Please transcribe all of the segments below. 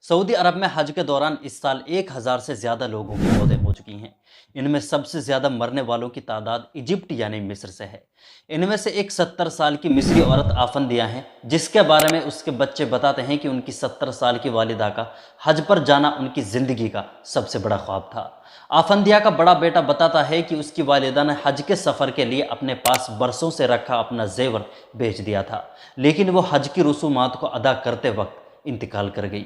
Saudi अरब में हज के दौरान इस साल 1000 से ज़्यादा लोगों की मौतें हो चुकी हैं। इनमें सबसे ज़्यादा मरने वालों की तादाद इजिप्ट यानी मिस्र से है। इनमें से एक 70 साल की मिस्री औरत आफंदिया हैं, जिसके बारे में उसके बच्चे बताते हैं कि उनकी 70 साल की वालिदा का हज पर जाना उनकी ज़िंदगी का सबसे बड़ा ख्वाब था। आफंदिया का बड़ा बेटा बताता है कि उसकी वालिदा ने हज के सफ़र के लिए अपने पास बरसों से रखा अपना जेवर बेच दिया था, लेकिन वो हज की रसूमात को अदा करते वक्त इंतकाल कर गई।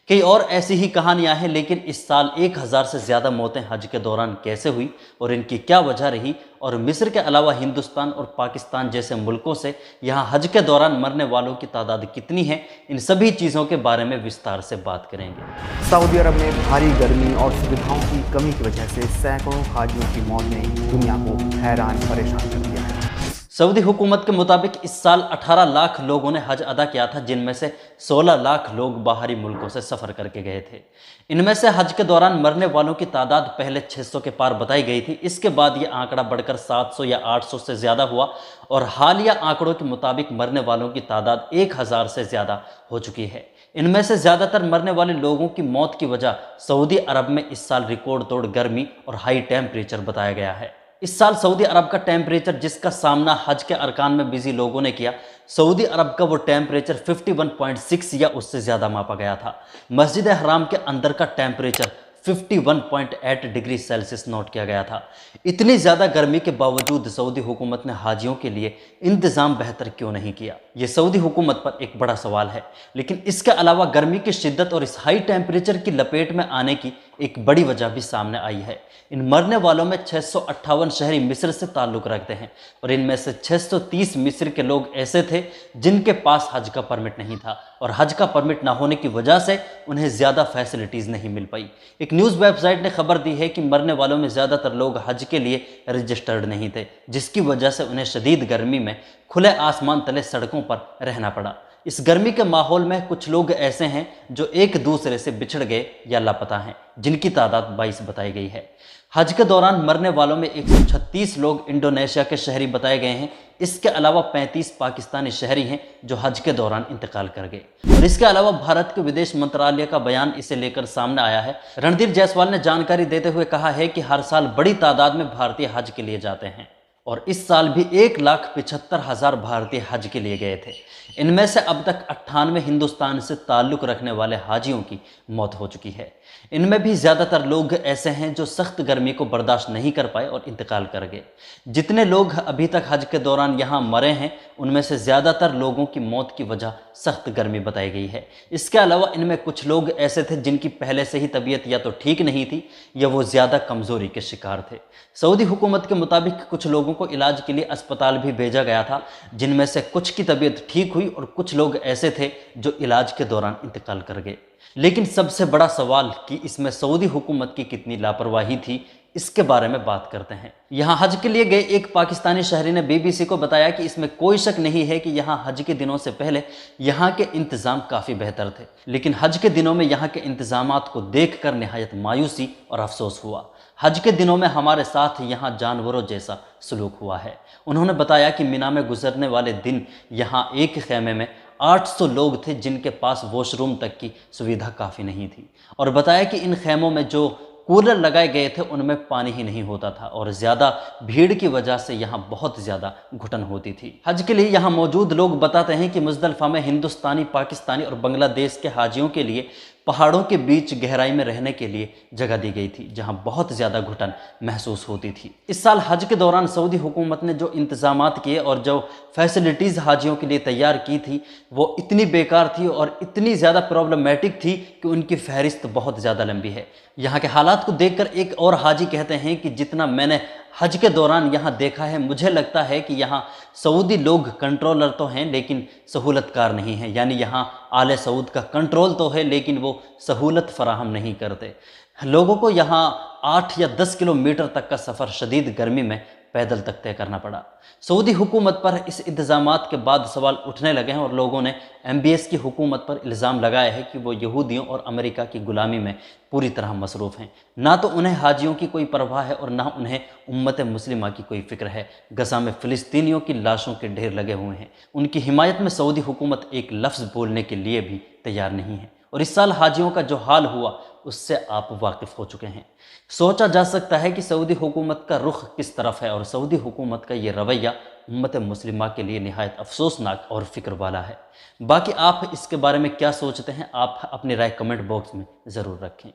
कई और ऐसी ही कहानियां हैं, लेकिन इस साल 1000 से ज़्यादा मौतें हज के दौरान कैसे हुई और इनकी क्या वजह रही, और मिस्र के अलावा हिंदुस्तान और पाकिस्तान जैसे मुल्कों से यहाँ हज के दौरान मरने वालों की तादाद कितनी है, इन सभी चीज़ों के बारे में विस्तार से बात करेंगे। सऊदी अरब में भारी गर्मी और सुविधाओं की कमी की वजह से सैकड़ों हाजियों की मौत ने दुनिया को हैरान परेशान कर दिया है। सऊदी हुकूमत के मुताबिक इस साल 18 लाख लोगों ने हज अदा किया था, जिनमें से 16 लाख लोग बाहरी मुल्कों से सफ़र करके गए थे। इनमें से हज के दौरान मरने वालों की तादाद पहले 600 के पार बताई गई थी। इसके बाद ये आंकड़ा बढ़कर 700 या 800 से ज़्यादा हुआ और हालिया आंकड़ों के मुताबिक मरने वालों की तादाद 1000 से ज़्यादा हो चुकी है। इनमें से ज़्यादातर मरने वाले लोगों की मौत की वजह सऊदी अरब में इस साल रिकॉर्ड तोड़ गर्मी और हाई टेम्परेचर बताया गया है। इस साल सऊदी अरब का टेम्परेचर जिसका सामना हज के अरकान में बिजी लोगों ने किया, सऊदी अरब का वो टेम्परेचर 51.6 या उससे ज़्यादा मापा गया था। मस्जिद हराम के अंदर का टेम्परेचर 51.8 डिग्री सेल्सियस नोट किया गया था। इतनी ज़्यादा गर्मी के बावजूद सऊदी हुकूमत ने हाजियों के लिए इंतज़ाम बेहतर क्यों नहीं किया, ये सऊदी हुकूमत पर एक बड़ा सवाल है। लेकिन इसके अलावा गर्मी की शिद्दत और इस हाई टेम्परेचर की लपेट में आने की एक बड़ी वजह भी सामने आई है। इन मरने वालों में 658 शहरी मिस्र से ताल्लुक़ रखते हैं और इनमें से 630 मिस्र के लोग ऐसे थे जिनके पास हज का परमिट नहीं था, और हज का परमिट ना होने की वजह से उन्हें ज़्यादा फैसिलिटीज़ नहीं मिल पाई। एक न्यूज़ वेबसाइट ने खबर दी है कि मरने वालों में ज़्यादातर लोग हज के लिए रजिस्टर्ड नहीं थे, जिसकी वजह से उन्हें शदीद गर्मी में खुले आसमान तले सड़कों पर रहना पड़ा। इस गर्मी के माहौल में कुछ लोग ऐसे हैं जो एक दूसरे से बिछड़ गए या लापता हैं, जिनकी तादाद 22 बताई गई है। हज के दौरान मरने वालों में 136 लोग इंडोनेशिया के शहरी बताए गए हैं। इसके अलावा 35 पाकिस्तानी शहरी हैं जो हज के दौरान इंतकाल कर गए। और इसके अलावा भारत के विदेश मंत्रालय का बयान इसे लेकर सामने आया है। रणधीर जायसवाल ने जानकारी देते हुए कहा है कि हर साल बड़ी तादाद में भारतीय हज के लिए जाते हैं और इस साल भी 1,75,000 भारतीय हज के लिए गए थे। इनमें से अब तक 98 हिंदुस्तान से ताल्लुक़ रखने वाले हाजियों की मौत हो चुकी है। इनमें भी ज़्यादातर लोग ऐसे हैं जो सख्त गर्मी को बर्दाश्त नहीं कर पाए और इंतकाल कर गए। जितने लोग अभी तक हज के दौरान यहाँ मरे हैं, उनमें से ज़्यादातर लोगों की मौत की वजह सख्त गर्मी बताई गई है। इसके अलावा इनमें कुछ लोग ऐसे थे जिनकी पहले से ही तबीयत या तो ठीक नहीं थी या वो ज़्यादा कमज़ोरी के शिकार थे। सऊदी हुकूमत के मुताबिक कुछ लोगों को इलाज के लिए अस्पताल भी भेजा गया था, जिनमें से कुछ की तबीयत ठीक हुई और कुछ लोग ऐसे थे जो इलाज के दौरान इंतकाल कर गए। लेकिन सबसे बड़ा सवाल कि इसमें सऊदी हुकूमत की कितनी लापरवाही थी, इसके बारे में बात करते हैं। यहाँ हज के लिए गए एक पाकिस्तानी शहरी ने BBC को बताया कि इसमें कोई शक नहीं है कि यहाँ हज के दिनों से पहले यहाँ के इंतज़ाम काफ़ी बेहतर थे, लेकिन हज के दिनों में यहाँ के इंतज़ामात को देखकर निहायत मायूसी और अफसोस हुआ। हज के दिनों में हमारे साथ यहाँ जानवरों जैसा सलूक हुआ है। उन्होंने बताया कि मिना में गुजरने वाले दिन यहाँ एक खेमे में 800 लोग थे जिनके पास वॉशरूम तक की सुविधा काफ़ी नहीं थी, और बताया कि इन खेमों में जो कूलर लगाए गए थे उनमें पानी ही नहीं होता था और ज़्यादा भीड़ की वजह से यहाँ बहुत ज़्यादा घुटन होती थी। हज के लिए यहाँ मौजूद लोग बताते हैं कि मुज़दलिफ़ा में हिंदुस्तानी, पाकिस्तानी और बांग्लादेश के हाजियों के लिए पहाड़ों के बीच गहराई में रहने के लिए जगह दी गई थी, जहां बहुत ज़्यादा घुटन महसूस होती थी। इस साल हज के दौरान सऊदी हुकूमत ने जो इंतज़ामात किए और जो फैसिलिटीज़ हाजियों के लिए तैयार की थी, वो इतनी बेकार थी और इतनी ज़्यादा प्रॉब्लमेटिक थी कि उनकी फहरिस्त बहुत ज़्यादा लंबी है। यहाँ के हालात को देखकर एक और हाजी कहते हैं कि जितना मैंने हज के दौरान यहाँ देखा है, मुझे लगता है कि यहाँ सऊदी लोग कंट्रोलर तो हैं लेकिन सहूलतकार नहीं हैं। यानी यहाँ आले सऊद का कंट्रोल तो है लेकिन वो सहूलत फराहम नहीं करते। लोगों को यहाँ 8 या 10 किलोमीटर तक का सफ़र शदीद गर्मी में पैदल तक तय करना पड़ा। सऊदी हुकूमत पर इस इंतज़ामात के बाद सवाल उठने लगे हैं और लोगों ने MBS की हुकूमत पर इल्ज़ाम लगाया है कि वो यहूदियों और अमेरिका की गुलामी में पूरी तरह मसरूफ़ हैं। ना तो उन्हें हाजियों की कोई परवाह है और ना उन्हें उम्मत मुस्लिमा की कोई फ़िक्र है। गजा में फ़िलिस्तीनियों की लाशों के ढेर लगे हुए हैं। उनकी हिमायत में सऊदी हुकूमत एक लफ्ज़ बोलने के लिए भी तैयार नहीं है। اور اس سال حاجیوں کا جو حال ہوا اس سے آپ واقف ہو چکے ہیں۔ سوچا جا سکتا ہے کہ سعودی حکومت کا رخ کس طرف ہے، اور سعودی حکومت کا یہ رویہ امت مسلمہ کے لیے نہایت افسوسناک اور فکر والا ہے۔ باقی آپ اس کے بارے میں کیا سوچتے ہیں، آپ اپنی رائے کمنٹ باکس میں ضرور رکھیں۔